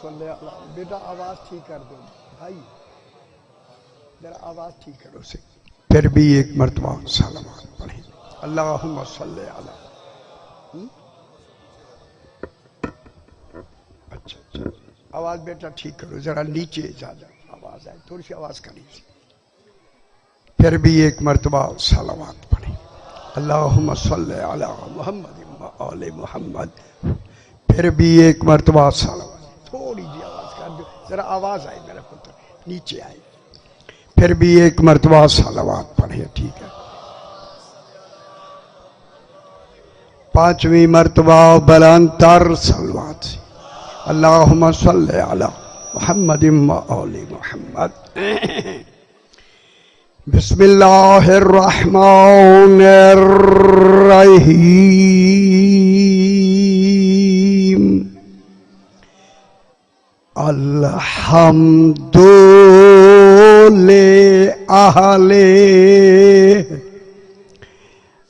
صلی اللہ بیٹا آواز ٹھیک کر دو بھائی، ذرا آواز ٹھیک کرو سے، پھر بھی ایک مرتبہ صلوات پڑھیں، اللہم صلی علی۔ اچھا آواز بیٹا ٹھیک کرو، ذرا نیچے زیادہ آواز آئے، تھوڑی سی آواز کا نیچے، پھر بھی ایک مرتبہ صلوات پڑھیں، اللہم صلی علی محمد و آل محمد، پھر بھی ایک مرتبہ صلوات، تھوڑی جی آواز کر دو، ذرا آواز آئے میرا پتر نیچے آئے، پھر بھی ایک مرتبہ صلوات پڑھیں، ٹھیک ہے؟ پانچویں مرتبہ بلند تر صلوات سے، اللہم صلی علی محمد و آل محمد۔ بسم اللہ الرحمن الرحیم، الحمد للہ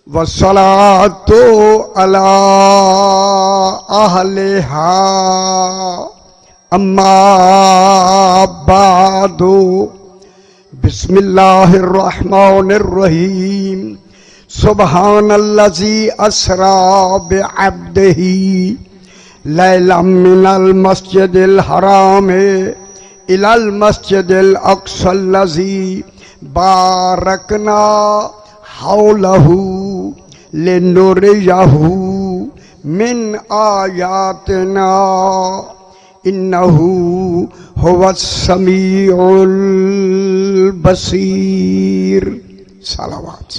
والصلاة علی اہلہا اما بعد، بسم اللہ الرحمن الرحیم، سبحان الذی اسری بعبدہ لیلا من المسجد الحرام الی المسجد الاقصی الذی بارکنا حولہ لنریہ من آیاتنا انہو هو السمیع البصیر۔ صلوات۔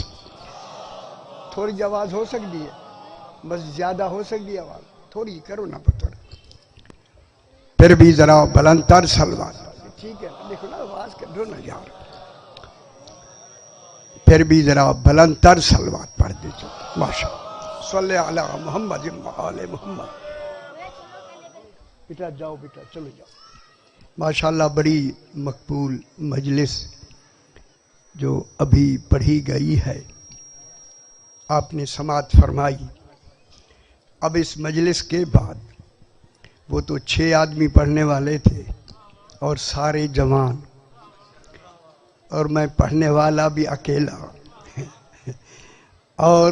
تھوڑی جی آواز ہو سکتی ہے، بس زیادہ ہو سکتی ہے آواز، تھوڑی کرو نا پتر، پھر بھی ذرا بلند تر صلوات، ٹھیک ہے؟ دیکھو نا آواز کرو نا یار، پھر بھی ذرا بلند تر صلوات پڑھ دیجئے، ماشاء اللہ، صلی علی محمد و آل محمد۔ بیٹا جاؤ، بیٹا چلو جاؤ۔ ماشاءاللہ بڑی مقبول مجلس جو ابھی پڑھی گئی ہے، آپ نے سماعت فرمائی۔ اب اس مجلس کے بعد وہ تو 6 آدمی پڑھنے والے تھے اور سارے جوان، اور میں پڑھنے والا بھی اکیلا، اور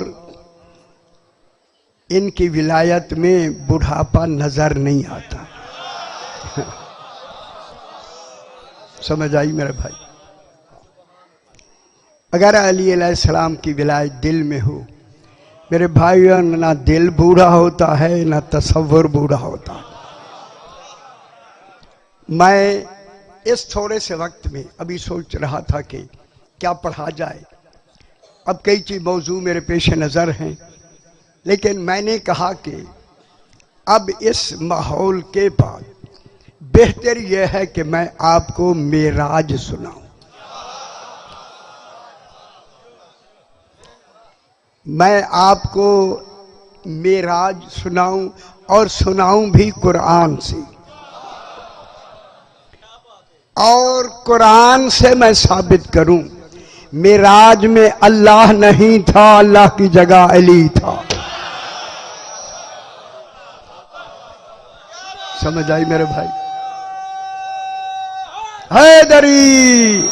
ان کی ولایت میں بڑھاپا نظر نہیں آتا، سمجھ آئی میرے بھائی؟ اگر علی علیہ السلام کی ولایت دل میں ہو میرے بھائیوں، نہ دل بوڑھا ہوتا ہے نہ تصور بوڑھا ہوتا ہے۔ میں اس تھوڑے سے وقت میں ابھی سوچ رہا تھا کہ کیا پڑھا جائے، اب کئی چیز موضوع میرے پیش نظر ہیں، لیکن میں نے کہا کہ اب اس ماحول کے بعد بہتر یہ ہے کہ میں آپ کو معراج سناؤں۔ میں آپ کو معراج سناؤں، اور سناؤں بھی قرآن سے، اور قرآن سے میں ثابت کروں معراج میں اللہ نہیں تھا، اللہ کی جگہ علی تھا۔ سمجھ آئی میرے بھائی؟ حیدری،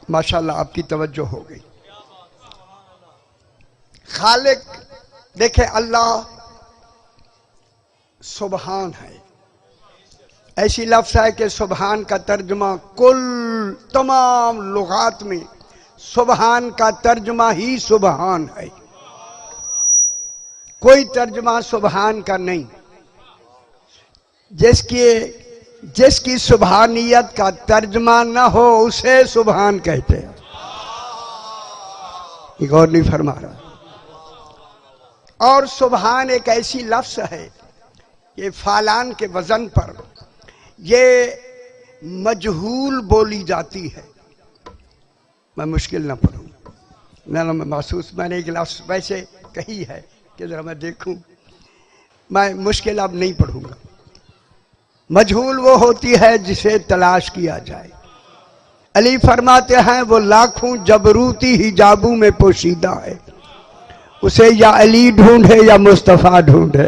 ماشاءاللہ آپ کی توجہ ہو گئی۔ خالق دیکھیں، اللہ سبحان ہے، ایسی لفظ ہے کہ سبحان کا ترجمہ کل تمام لغات میں سبحان کا ترجمہ ہی سبحان ہے، کوئی ترجمہ سبحان کا نہیں۔ جس کی سبحانیت کا ترجمہ نہ ہو اسے سبحان کہتے ہیں، یہ غور نہیں فرما رہا۔ اور سبحان ایک ایسی لفظ ہے، یہ فعلان کے وزن پر یہ مجہول بولی جاتی ہے۔ میں مشکل نہ پڑھوں، میں محسوس، میں نے ایک لفظ ویسے کہی ہے کہ ذرا میں دیکھوں، میں مشکل اب نہیں پڑھوں گا۔ مجہول وہ ہوتی ہے جسے تلاش کیا جائے۔ علی فرماتے ہیں وہ لاکھوں جبروتی حجابوں میں پوشیدہ ہے، اسے یا علی ڈھونڈے یا مصطفیٰ ڈھونڈے۔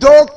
2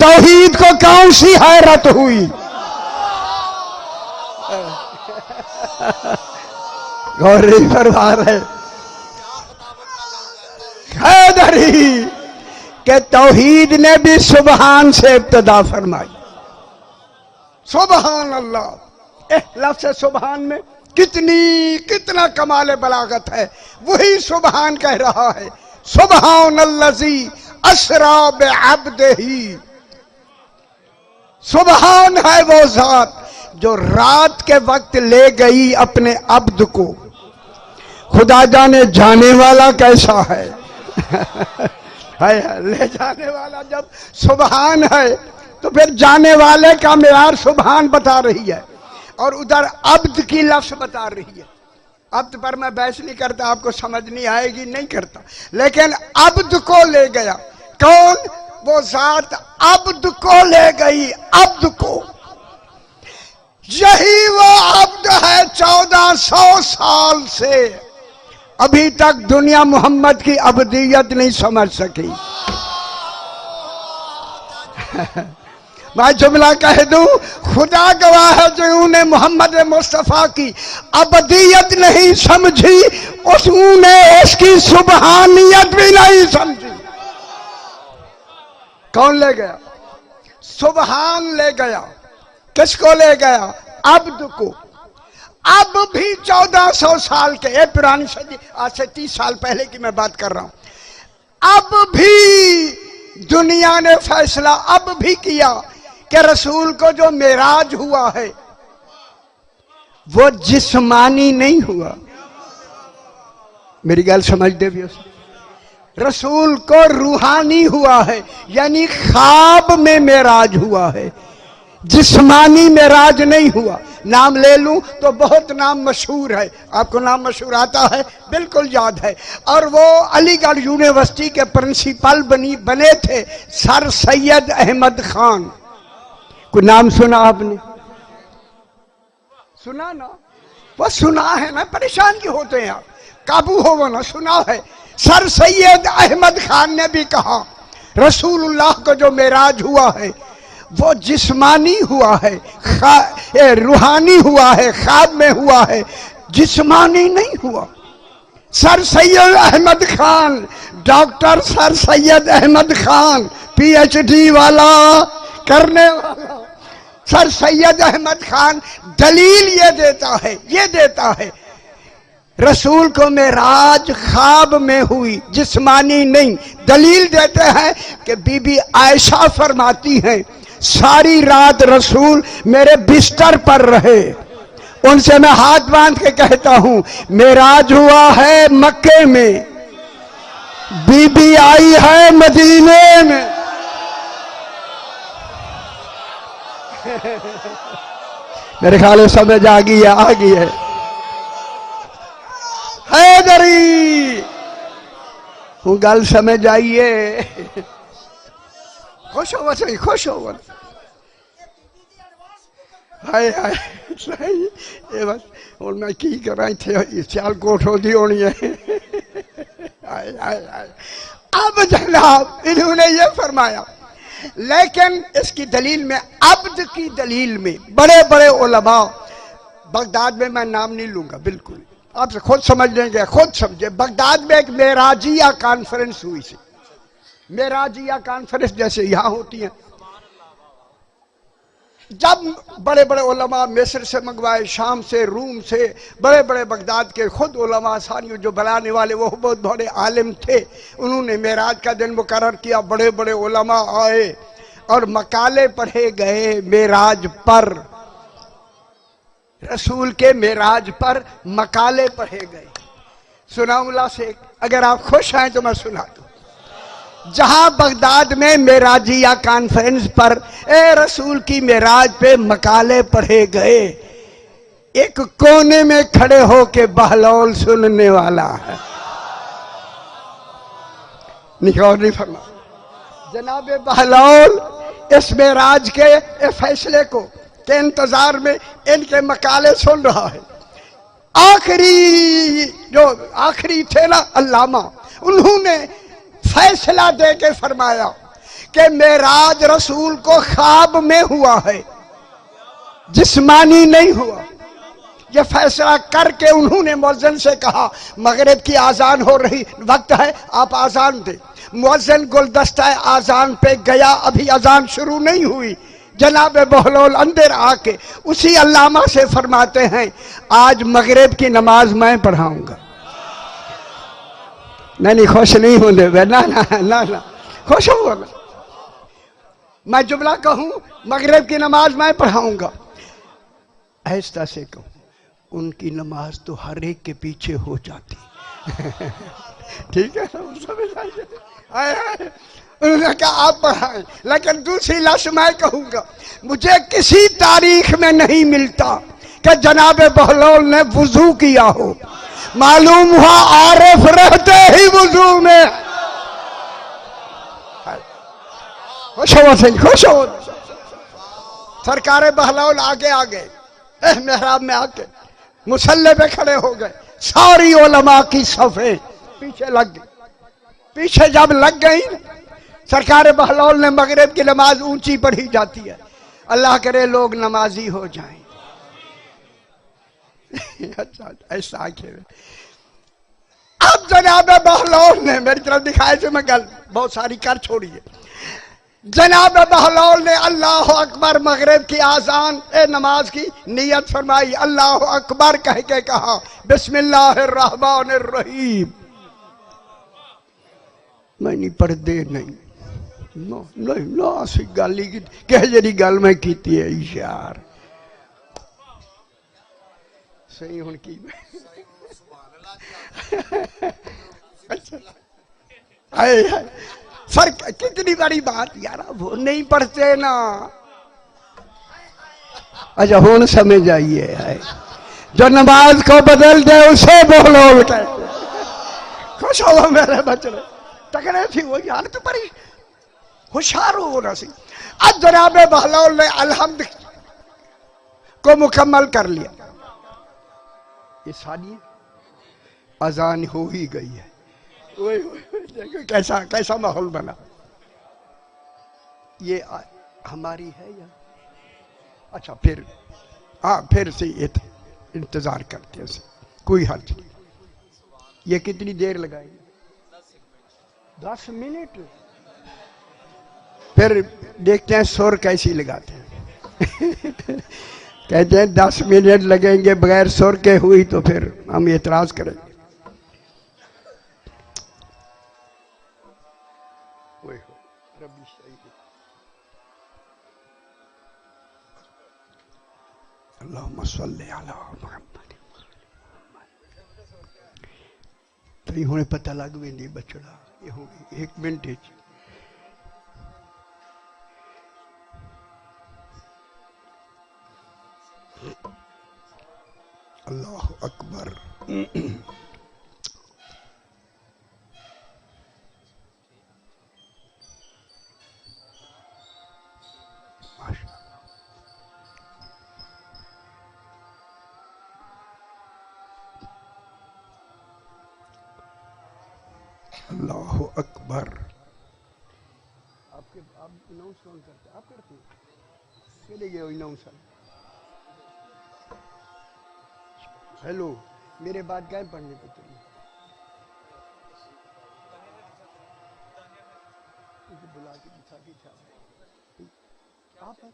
توحید کو کون سی حیرت ہوئی؟ غور نہیں فرما رہے حیدری کہ توحید نے بھی سبحان سے ابتدا فرمائی. سبحان اللہ، لفظ سبحان میں کتنا کمال بلاغت ہے. وہی سبحان کہہ رہا ہے، سبحان الذی اسری بعبدہ. سبحان ہے وہ ذات جو رات کے وقت لے گئی اپنے عبد کو. خدا جانے جانے والا کیسا ہے. لے جانے والا جب سبحان ہے تو پھر جانے والے کا معیار سبحان بتا رہی ہے، اور ادھر عبد کی لفظ بتا رہی ہے. عبد پر میں بحث نہیں کرتا، آپ کو سمجھ نہیں آئے گی، نہیں کرتا. لیکن عبد کو لے گیا کون؟ وہ ذات عبد کو لے گئی، عبد کو. یہی وہ عبد ہے 1400 سال سے ابھی تک دنیا محمد کی ابدیت نہیں سمجھ سکی. میں جملہ کہہ دوں، خدا گواہ ہے جنہوں نے محمد مصطفیٰ کی ابدیت نہیں سمجھی، انہوں نے اس کی سبحانیت بھی نہیں سمجھی. کون لے گیا؟ سبحان لے گیا. کس کو لے گیا؟ عبد کو. اب بھی 1400 سال کے، یہ پرانی صدی، آج سے 30 سال پہلے کی میں بات کر رہا ہوں. اب بھی دنیا نے فیصلہ اب بھی کیا کہ رسول کو جو معراج ہوا ہے وہ جسمانی نہیں ہوا. میری گل سمجھ دے بھی. رسول کو روحانی ہوا ہے، یعنی خواب میں معراج ہوا ہے، جسمانی معراج نہیں ہوا. نام لے لوں تو بہت نام مشہور ہے. آپ کو نام مشہور آتا ہے؟ بالکل یاد ہے. اور وہ علی گڑھ یونیورسٹی کے پرنسپل بنے تھے سر سید احمد خان. کوئی نام سنا آپ نے؟ سنا نا؟ وہ سنا ہے نا، پریشان کیوں ہوتے ہیں آپ؟ قابو ہو وہ نا، سنا ہے. سر سید احمد خان نے بھی کہا رسول اللہ کو جو معراج ہوا ہے وہ جسمانی ہوا ہے، روحانی ہوا ہے، خواب میں ہوا ہے، جسمانی نہیں ہوا. Sir Syed Ahmad Khan, doctor sir Syed Ahmad Khan, P H D والا کرنے والا سر سید احمد خان دلیل یہ دیتا ہے رسول کو معراج خواب میں ہوئی، جسمانی نہیں. دلیل دیتے ہیں کہ بی بی عائشہ فرماتی ہیں ساری رات رسول میرے بستر پر رہے. ان سے میں ہاتھ باندھ کے کہتا ہوں معراج ہوا ہے مکے میں، بی بی آئی ہے مدینے میں. میرے خیال میں سمجھ آ گئی ہے. حیدری وہ گل سمجھ آئیے. خوش ہوا صحیح، خوش ہوا. ہائے یہ بس اور میں کی کر رہی تھے، سیال کوٹ ہوتی ہونی ہے. اب جناب انہوں نے یہ فرمایا، لیکن اس کی دلیل میں، عبد کی دلیل میں بڑے بڑے علماء بغداد میں، میں نام نہیں لوں گا، بالکل آپ سے خود سمجھ لیں گے، خود سمجھے. بغداد میں ایک معراجیہ کانفرنس ہوئی تھی. معراجیہ کانفرنس جیسے یہاں ہوتی ہیں. جب بڑے بڑے علماء مصر سے منگوائے، شام سے، روم سے، بڑے بڑے بغداد کے خود علماء ساری جو بلانے والے وہ بہت بڑے عالم تھے، انہوں نے معراج کا دن مقرر کیا. بڑے بڑے علماء آئے اور مقالے پڑھے گئے معراج پر. رسول کے معراج پر مقالے پڑھے گئے. سناؤں اللہ سے، اگر آپ خوش ہیں تو میں سنا دوں. جہاں بغداد میں معراجیہ کانفرنس پر اے رسول کی معراج پہ مقالے پڑھے گئے، ایک کونے میں کھڑے ہو کے بہلول سننے والا ہے. نہیں فرما جناب بہلول اس معراج کے فیصلے کو کے انتظار میں ان کے مقالے سن رہا ہے. آخری تھے نا علامہ، انہوں نے فیصلہ دے کے فرمایا کہ معراج رسول کو خواب میں ہوا ہے، جسمانی نہیں ہوا۔ یہ فیصلہ کر کے انہوں نے مؤذن سے کہا مغرب کی آذان ہو رہی وقت ہے، آپ آذان دیں۔ مؤذن گلدستہ آذان پہ گیا، ابھی آذان شروع نہیں ہوئی، جناب بہلول اندر آ کے اسی علامہ سے فرماتے ہیں آج مغرب کی نماز میں پڑھاؤں گا۔ نہیں خوش نہیں ہونے نہ خوش ہوں گا میں جملہ کہوں مغرب کی نماز میں پڑھاؤں گا، ایسا سے کہوں ان کی نماز تو ہر ایک کے پیچھے ہو جاتی ٹھیک ہے انہوں نے کہا آپ پڑھائیں، لیکن دوسری لفظ میں کہوں گا مجھے کسی تاریخ میں نہیں ملتا کہ جناب بہلول نے وضو کیا ہو، معلوم ہوا عارف رہتے ہی وضو میں۔ خوش ہو سنگھ، خوش ہو۔ سرکار بہلول آگے آگے محراب میں آ کے مصلی پہ کھڑے ہو گئے، ساری علماء کی صفیں پیچھے لگ گئی۔ پیچھے جب لگ گئی سرکار بہلول نے مغرب کی نماز اونچی پڑھی جاتی ہے، اللہ کرے لوگ نمازی ہو جائیں اچھا ایسا آنکھیں میں۔ اب جناب بہلول نے میری طرف دکھائے سے میں گل بہت ساری کر چھوڑی ہے، جناب بہلول نے اللہ اکبر مغرب کی آذان نماز کی نیت فرمائی، اللہ اکبر کہہ کے کہا بسم اللہ الرحمن الرحیم۔ میں نہیں پڑھتے نہیں اسی گل ہی کہ جی گل میں کیتی ہے اشار صحیح ہوں کی سر کتنی بڑی بات یار، وہ نہیں پڑھتے نا۔ اچھا ہون سمجھ آئیے جو نماز کو بدل دے اسے بہلول کہتے خوش ہو میرے بچڑے تکڑے تھی وہ یار تو بڑی ہوشیار ہونا سی۔ اب جناب بہلول نے الحمد کو مکمل کر لیا، یہ ساری اذان ہو ہی گئی ہے، کیسا ماحول بنا۔ یہ ہماری ہے یا اچھا پھر ہاں پھر سے انتظار کرتے ہیں کوئی حرج نہیں۔ یہ کتنی دیر لگائیں گے؟ 10 منٹ، پھر دیکھتے ہیں سر کیسی لگاتے ہیں کہتے ہیں 10 منٹ لگیں گے بغیر سر کے ہوئی تو پھر ہم اعتراض کریں گے۔ اللہم صلی علی محمد۔ تو یہ ہونے پتہ لگ بھی نہیں بچڑا، یہ ہوگی 1 منٹ۔ اللہ اکبر۔ اللہ اکبر۔ آپ اناؤنس کون کرتے ہیں؟ آپ کرتے ہیں؟ چلے گئے اناؤنسر۔ ہیلو میرے بات کیا پڑھنے پہ تم بلا کے بٹھا کے آپ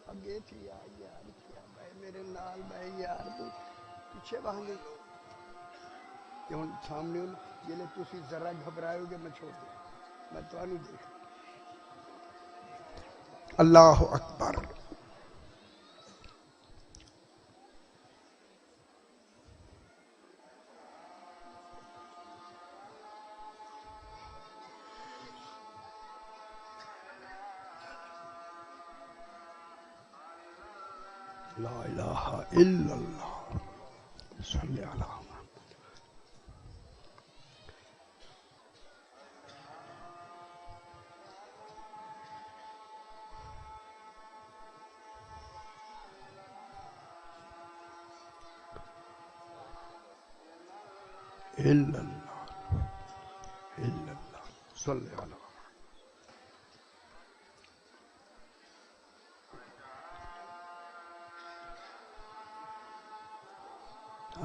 اگے تھی یار کیا بھائی میرے نال بھائی یار پیچھے وہاں گے کہ ہوں سامنے جلے تسی ذرا گھبرائے ہو گے میں چھوڑ دوں میں تو نہیں دیکھ۔ اللہ اکبر۔ لا الہ الا اللہ صلی علی محمد۔ الا اللہ الا اللہ صلی علی محمد۔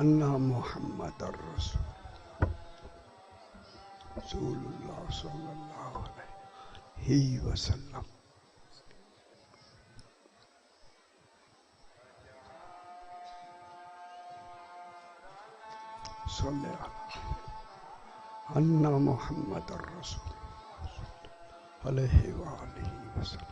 ان محمد رسول اللہ صلی اللہ علیہ وسلم. صلی ان محمد رسول علیہ وآلہ وسلم.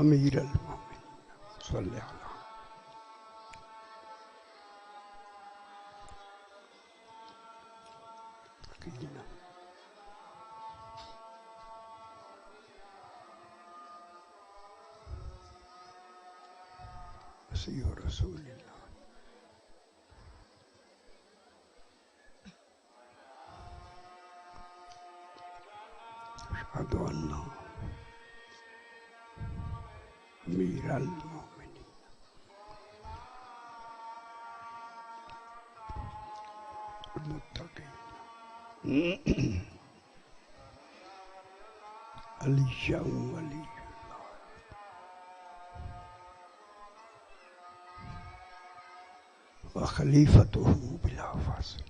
امیر المومنین صلی اللہ. سید رسول اللہ. اشہد ان امیر المومنین المتقین علی ولی وخلیفتہ بلا فاصل.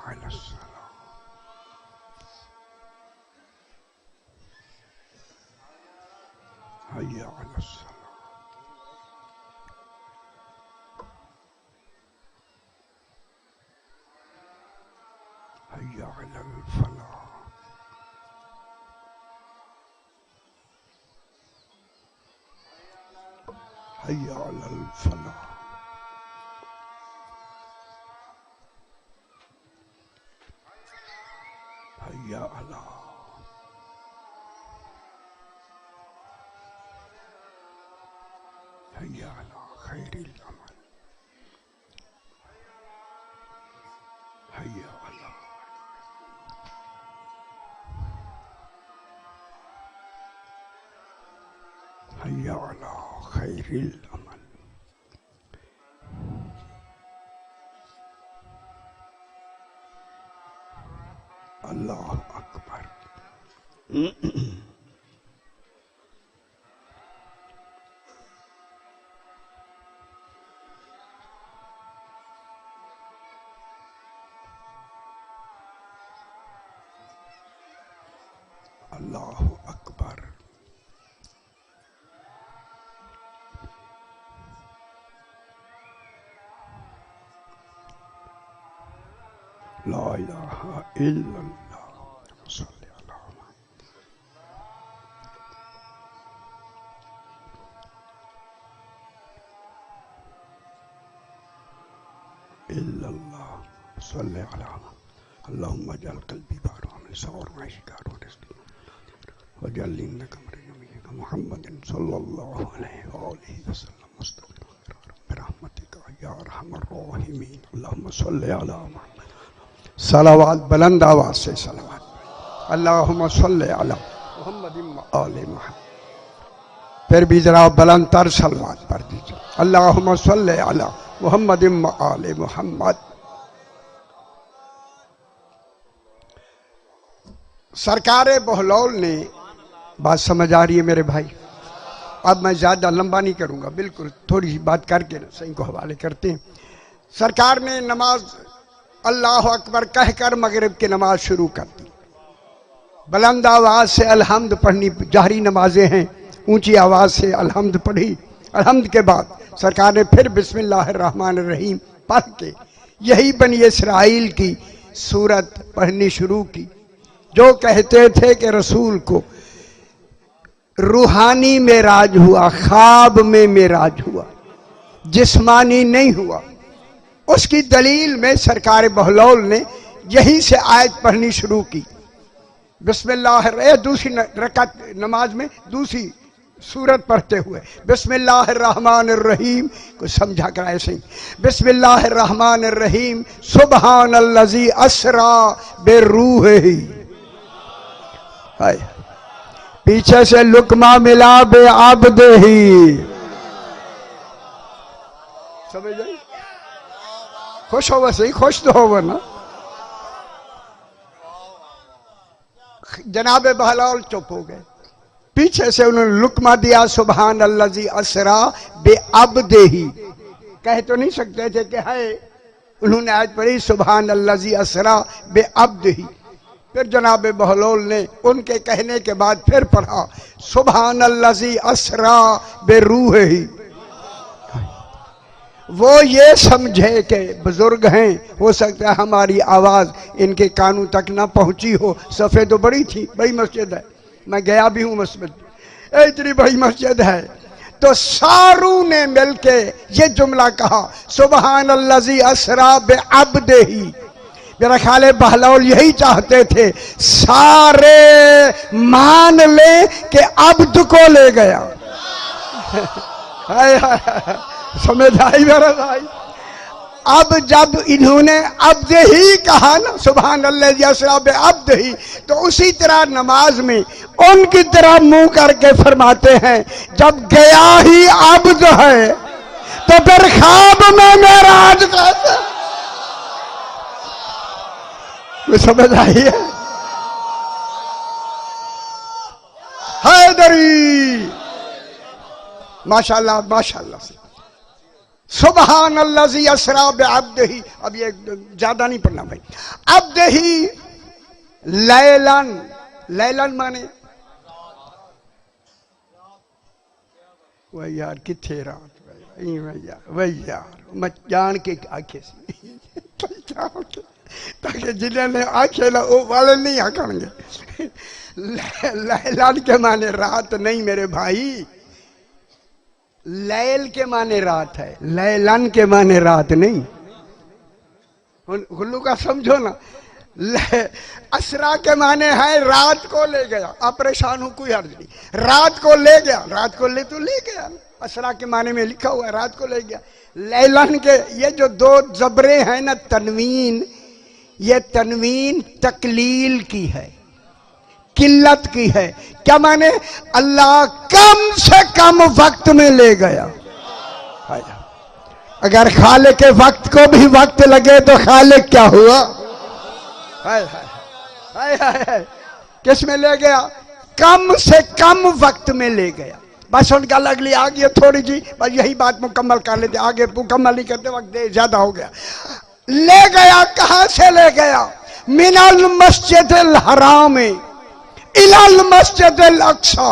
علی الصلاة حی علی الصلاة حی علی الفلاح حی علی الفلاح حی علی حی علی خیر العمل حی علی حی علی خیر العمل. اللہ اکبر. اللہ اکبر. لا الہ الا اللہ. صلی اللہ الا اللہ. صلی اللہ. اللہم اجعل قلبی بار وعمل سعور معیشی کار ورزقی وجعل انک امر نبیک محمد صلی اللہ علیہ وآلہ وسلم مستغفر برحمتک یا ارحم الراحمین. اللہم صلی علی محمد. صلوات بلند آواز سے صلوات. اللہم صلی علی محمد آل محمد. پھر بھی ذرا بلند تر صلوات پڑھ دیجیے. اللہم صلی علی محمد آل محمد. سرکار بہلول نے بات سمجھ آ رہی ہے میرے بھائی. اب میں زیادہ لمبا نہیں کروں گا، بالکل تھوڑی سی بات کر کے صحیح کو حوالے کرتے ہیں. سرکار نے نماز اللہ اکبر کہہ کر مغرب کی نماز شروع کر دی. بلند آواز سے الحمد پڑھنی جہری نمازیں ہیں، اونچی آواز سے الحمد پڑھی. الحمد کے بعد سرکار نے پھر بسم اللہ الرحمن الرحیم پڑھ کے یہی بنی اسرائیل کی سورت پڑھنی شروع کی، جو کہتے تھے کہ رسول کو روحانی معراج ہوا، خواب میں معراج ہوا، جسمانی نہیں ہوا. اس کی دلیل میں سرکار بہلول نے یہیں سے آیت پڑھنی شروع کی. بسم اللہ دوسری رکعت نماز میں دوسری سورت پڑھتے ہوئے بسم اللہ الرحمن الرحیم کو سمجھا کر ایسے ہی بسم اللہ الرحمن الرحیم سبحان الذی اسری بروحہ. پیچھے سے لقمہ ملا بے عبدہ. سمجھ گئی؟ خوش ہو ویسے ہی خوش تو ہو نا. جناب بہلول چپ ہو گئے. پیچھے سے انہوں نے لقمہ دیا سبحان الذی اسرا بعبدہ. کہہ تو نہیں سکتے تھے کہ ہے. انہوں نے آیت پڑھی سبحان الذی اسرا بعبدہ. پھر جناب بہلول نے ان کے کہنے کے بعد پھر پڑھا سبحان الذی اسرا بروحہ. وہ یہ سمجھے کہ بزرگ ہیں، ہو سکتا ہے ہماری آواز ان کے کانوں تک نہ پہنچی ہو. صفحے تو بڑی تھی، بڑی مسجد ہے، میں گیا بھی ہوں مسجد. اتنی بڑی مسجد ہے. تو ساروں نے مل کے یہ جملہ کہا سبحان الذی اسرا بعبدہ. میرا خیال ہے بہلول یہی چاہتے تھے سارے مان لیں کہ عبد کو لے گیا. سمجھ آئی میرا بھائی؟ اب جب انہوں نے عبد ہی کہا نا سبحان الذی اسرا بعبدہ، تو اسی طرح نماز میں ان کی طرح منہ کر کے فرماتے ہیں جب گیا ہی عبد ہے تو پھر خواب میں معراج کیسے؟ سمجھ آئی ہے؟ حیدری ماشاءاللہ ماشاءاللہ سے سبحان الذی اسرا بعبدہ. اب یہ زیادہ نہیں پڑھنا بھائی. عبدہ لیلن، لیلن مانے وہ یار کتھے رات وہ یار میں جان کے آنکھیں سے تاکہ جنہیں نے آنکھیں وہ والے نہیں آکھیں گے. لیلن کے مانے رات نہیں میرے بھائی. لیل کے معنی رات ہے، لیلن کے معنی رات نہیں. گلو کا سمجھو نا. اسرا کے معنی ہے رات کو لے گیا. آپ پریشان ہو کوئی حرج نہیں. رات کو لے گیا، رات کو لے تو لے گیا. اسرا کے معنی میں لکھا ہوا ہے رات کو لے گیا. لیلن کے یہ جو دو زبریں ہیں نا تنوین، یہ تنوین تقلیل کی ہے، قلت کی ہے. کیا مانے؟ اللہ کم سے کم وقت میں لے گیا. اگر خالق کے وقت کو بھی وقت لگے تو خالق کیا ہوا؟ کس میں لے گیا؟ کم سے کم وقت میں لے گیا. بس ان کا اگلی آگے تھوڑی جی بس یہی بات مکمل کر لیتے، آگے مکمل نہیں کرتے، وقت زیادہ ہو گیا. لے گیا. کہاں سے لے گیا؟ من المسجد الحرام الی المسجد الاقصی.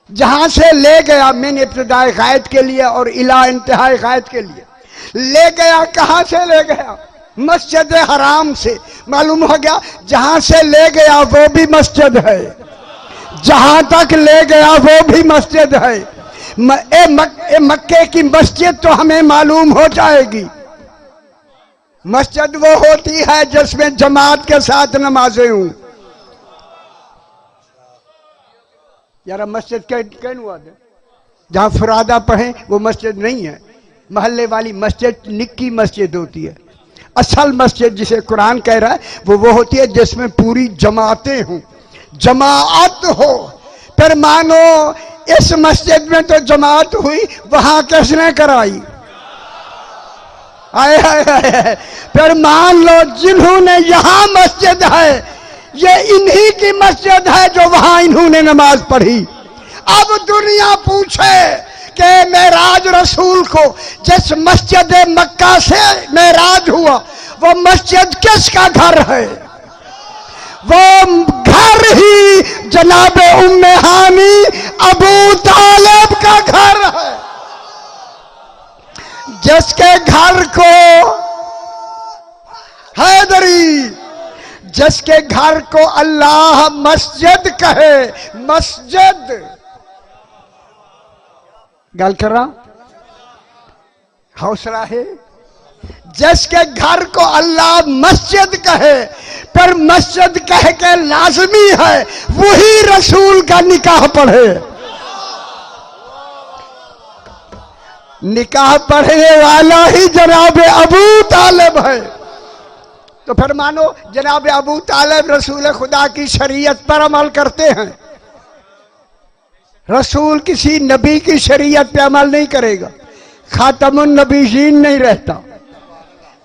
جہاں سے لے گیا من ابتدائی غائب کے لیے اور الی انتہائی غائب کے لیے. لے گیا کہاں سے لے گیا؟ مسجد حرام سے. معلوم ہو گیا جہاں سے لے گیا وہ بھی مسجد ہے، جہاں تک لے گیا وہ بھی مسجد ہے. مکے کی مسجد تو ہمیں معلوم ہو جائے گی. مسجد وہ ہوتی ہے جس میں جماعت کے ساتھ نمازیں ہوں. یار مسجد کہنے ہوا دے جہاں فرادہ پڑھیں وہ مسجد نہیں ہے. محلے والی مسجد نکی مسجد ہوتی ہے. اصل مسجد جسے قرآن کہہ رہا ہے وہ ہوتی ہے جس میں پوری جماعتیں ہوں، جماعت ہو. پھر مانو اس مسجد میں تو جماعت ہوئی، وہاں کس نے کرائی؟ پھر مان لو جنہوں نے یہاں مسجد ہے یہ انہی کی مسجد ہے جو وہاں انہوں نے نماز پڑھی. اب دنیا پوچھے کہ معراج رسول کو جس مسجد مکہ سے معراج ہوا وہ مسجد کس کا گھر ہے؟ وہ گھر ہی جناب ام ہانی ابو طالب کا گھر ہے، جس کے گھر کو حیدری، جس کے گھر کو اللہ مسجد کہے. مسجد گل کر رہا حوصلہ ہے. جس کے گھر کو اللہ مسجد کہے پھر مسجد کہہ کے لازمی ہے وہی رسول کا نکاح پڑھے. نکاح پڑھنے والا ہی جناب ابو طالب ہے. تو پھر مانو جناب ابو طالب رسول خدا کی شریعت پر عمل کرتے ہیں. رسول کسی نبی کی شریعت پہ عمل نہیں کرے گا، خاتم النبیین نہیں رہتا.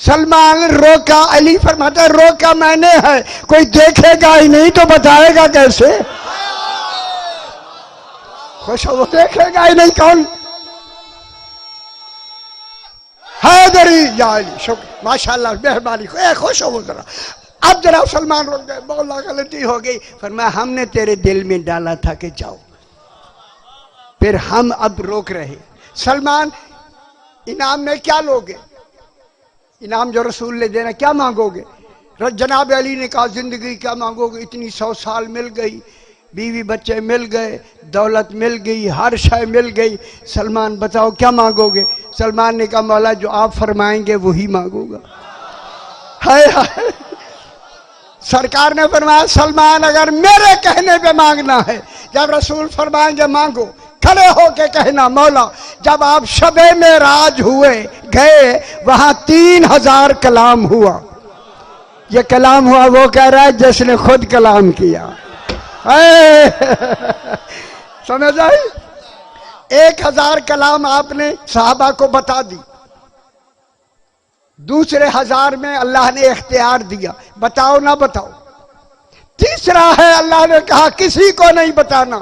سلمان روکا، علی فرماتا ہے روکا میں نے ہے، کوئی دیکھے گا ہی نہیں تو بتائے گا کیسے؟ خوش ہو، وہ دیکھے گا ہی نہیں کون؟ حیدری یا علی، شکر، ماشاءاللہ، مہربانی، خوش ہو ذرا۔ اب ذرا سلمان روک گئے، مولا غلطی ہو گئی، فرمایا ہم نے تیرے دل میں ڈالا تھا کہ جاؤ، پھر ہم اب روک رہے۔ سلمان انعام میں کیا لوگے؟ انعام جو رسول نے دینا کیا مانگو گے؟ جناب علی نے کہا زندگی کیا مانگو گے، اتنی 100 سال مل گئی، بیوی بچے مل گئے، دولت مل گئی، ہر شے مل گئی، سلمان بتاؤ کیا مانگو گے؟ سلمان نے کہا مولا جو آپ فرمائیں گے وہی مانگوں گا۔ ہائے ہائے، سرکار نے فرمایا سلمان اگر میرے کہنے پہ مانگنا ہے، جب رسول فرمائیں گے مانگو، کھڑے ہو کے کہنا مولا جب آپ شب معراج ہوئے گئے وہاں 3000 کلام ہوا، یہ کلام ہوا وہ کہہ رہا ہے جس نے خود کلام کیا۔ سمجھ آئی؟ 1000 کلام آپ نے صحابہ کو بتا دی، دوسرے 1000 میں اللہ نے اختیار دیا بتاؤ نہ بتاؤ، تیسرا ہے اللہ نے کہا کسی کو نہیں بتانا،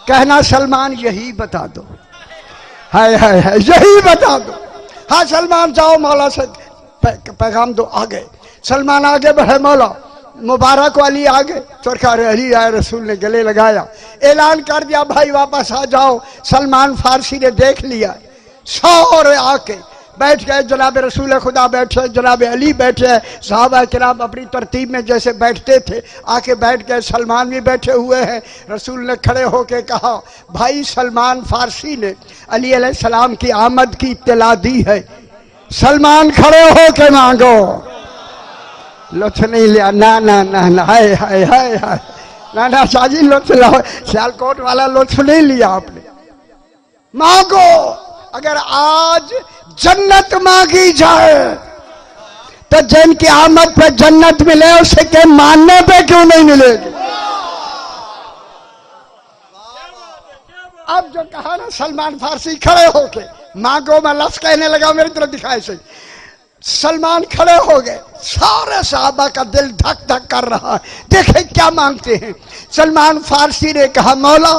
کہنا سلمان یہی بتا دو، ہائے ہائے ہائے یہی بتا دو۔ ہاں سلمان جاؤ مولا سے پیغام دو، آگئے سلمان آگے بڑھے، مولا مبارک علی آگے، سرکار علی آئے، رسول نے گلے لگایا، اعلان کر دیا بھائی واپس آ جاؤ۔ سلمان فارسی نے دیکھ لیا، سورے آ کے بیٹھ گئے، جناب رسول خدا بیٹھے، جناب علی بیٹھے، صحابہ کرام اپنی ترتیب میں جیسے بیٹھتے تھے آ کے بیٹھ گئے، سلمان بھی بیٹھے ہوئے ہیں۔ رسول نے کھڑے ہو کے کہا بھائی سلمان فارسی نے علی علیہ السلام کی آمد کی اطلاع دی ہے، سلمان کھڑے ہو کے مانگو۔ لطف نہیں لیا، نا نا نا نا، ہائے ہائے ہائے ہائے، نا نا شاہ جی لطف لاؤ، سیالکوٹ والا لطف نہیں لیا آپ نے، مانگو۔ اگر آج جنت مانگی جائے تو جن کی آمد پہ جنت ملے اسے کے ماننے پہ کیوں نہیں ملے گی؟ اب جو کہا نا سلمان فارسی کھڑے ہو کے مانگو، میں لفظ کہنے لگا میری طرف دکھائے سے، سلمان کھڑے ہو گئے، سارے صحابہ کا دل دھک دھک کر رہا ہے، دیکھیں کیا مانگتے ہیں۔ سلمان فارسی نے کہا مولا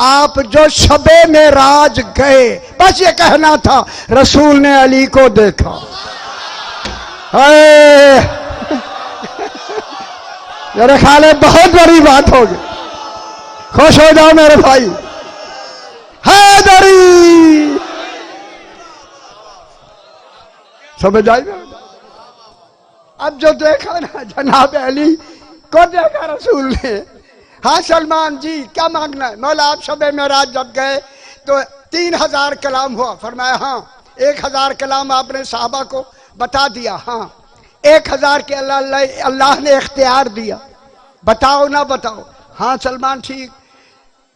آپ جو شب معراج گئے، بس یہ کہنا تھا رسول نے علی کو دیکھا۔ میرے خیال ہے بہت بڑی بات ہوگی، خوش ہو جاؤ میرے بھائی۔ حیدری، سمجھ آئی نا؟ اب جو دیکھا نا جناب علی کو دیکھا رسول نے، ہاں سلمان جی کیا مانگنا ہے؟ مولا آپ شب معراج جب گئے تو 3000 کلام ہوا، فرمایا ہاں 1000 کلام آپ نے صحابہ کو بتا دیا، ہاں 1000 کے اللہ نے اختیار دیا، بتاؤ نہ بتاؤ؟ ہاں سلمان ٹھیک۔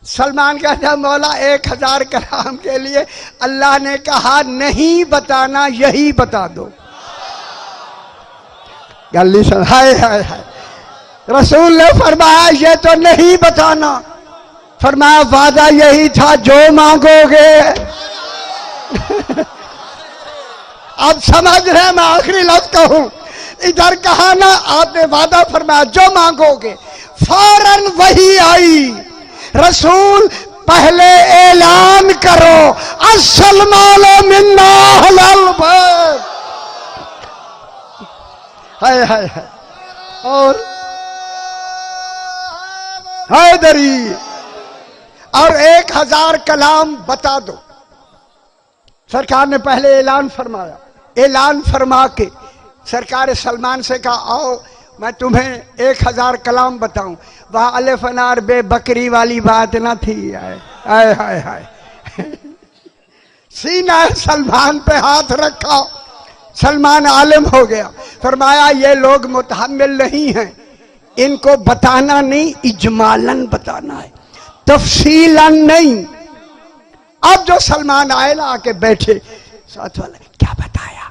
سلمان کہتا ہے مولا 1000 کلام کے لیے اللہ نے کہا نہیں بتانا، یہی بتا دو۔ گلی سن، ہائے ہائے ہائے، رسول نے فرمایا یہ تو نہیں بتانا، فرمایا وعدہ یہی تھا جو مانگو گے۔ اب سمجھ رہے میں آخری لفظ کہوں، ادھر کہا نا آپ نے وعدہ فرمایا جو مانگو گے، فوراً وہی آئی، رسول پہلے اعلان کرو السلمان منا اہل البیت، ہائے ہائے ہائے، اور حیدری، اور 1000 کلام بتا دو۔ سرکار نے پہلے اعلان فرمایا، اعلان فرما کے سرکار سلمان سے کہا آؤ میں تمہیں 1000 کلام بتاؤں۔ وہاں الف انار بے بکری والی بات نہ تھی، آئے ہائے ہائے، سینہ سلمان پہ ہاتھ رکھا، سلمان عالم ہو گیا، فرمایا یہ لوگ متحمل نہیں ہیں، ان کو بتانا نہیں، اجمالاً بتانا ہے، تفصیلاً نہیں۔ اب جو سلمان آئے نا آ کے بیٹھے، ساتھ والا کیا بتایا،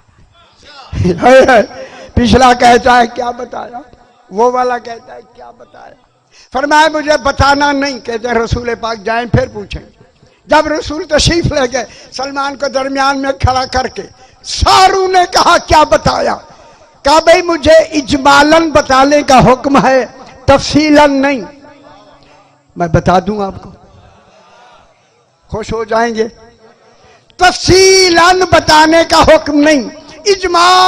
پچھلا کہتا ہے کیا بتایا، وہ والا کہتا ہے کیا بتایا، فرمایا مجھے بتانا نہیں، کہتے ہیں رسول پاک جائیں پھر پوچھیں۔ جب رسول تشریف لے گئے، سلمان کو درمیان میں کھڑا کر کے سارو نے کہا کیا بتایا؟ کہا بھئی مجھے اجمالاً بتانے کا حکم ہے، تفصیلاً نہیں۔ میں بتا دوں آپ کو، خوش ہو جائیں گے۔ تفصیلاً بتانے کا حکم نہیں، اجمال